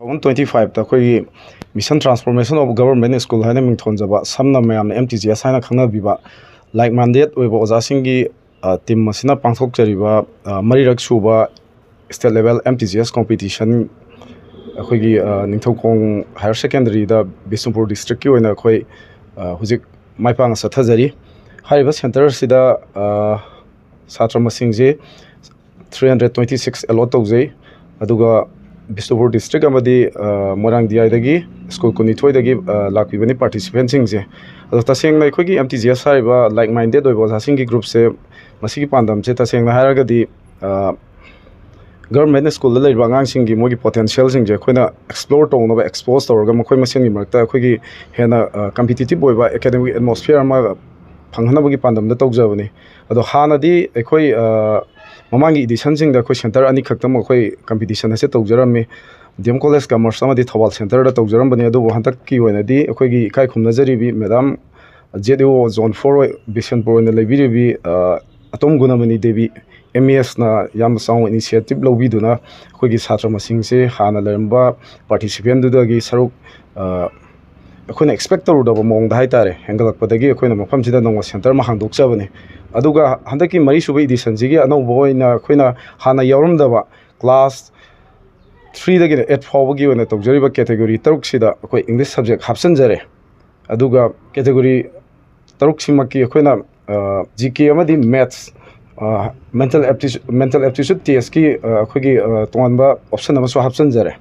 2025 ta khoi mission transformation of government school haina mingthon jaba samna mayam MTGS haina khangna biba like mandate oibo oja singi team masina pangthok chariba marirak suba state level MTGS competition khoi gi ningthokong higher secondary da Bisnupur district ki oina khoi hujik maipang sathajari hariba center sida satra masing je 326 allot tawjai aduga Bisnupur district amadi Morang DI dagi school kunithoi dagi lakpibani participants singje ado taseng na khoi MTGS hariba like minded oibo singi group se masigi pandam se taseng na haragadi government school la leiba ngang singi mogi potential singje khoina explore tongna expose tawrga makhoi masengi marta khoi hena competitive oiba academic atmosphere ma panghana bagi pandam da tawjabani ado hanadi khoi Mamangi edition sing da khoi center ani khaktam khoi competition ase tawjarami DM college commerce amadi thawal center da tawjaram bani adu hantak ki oina di khoi gi kai khumna jari bi madam JDO zone 4 Bisnupur na lebiri bi atom gunamani devi MES na yam sound initiative lobi duna khoi gi satra masing se hana leramba participant du da gi saruk akhoi expect tawru da mong da haitare hengalak padagi akhoi na mafam sida nong center ma hangdok chabani aduga handaki mari suba edition jigi anau boina khoina hana yawram daba class 3 dagi 8 fawgi ona tawjariba category taruk sida khoi English subject hapsan jare aduga category taruk simaki khoina GK amadi maths mental aptitude test ki khoigi tonganba option amaso hapsan jare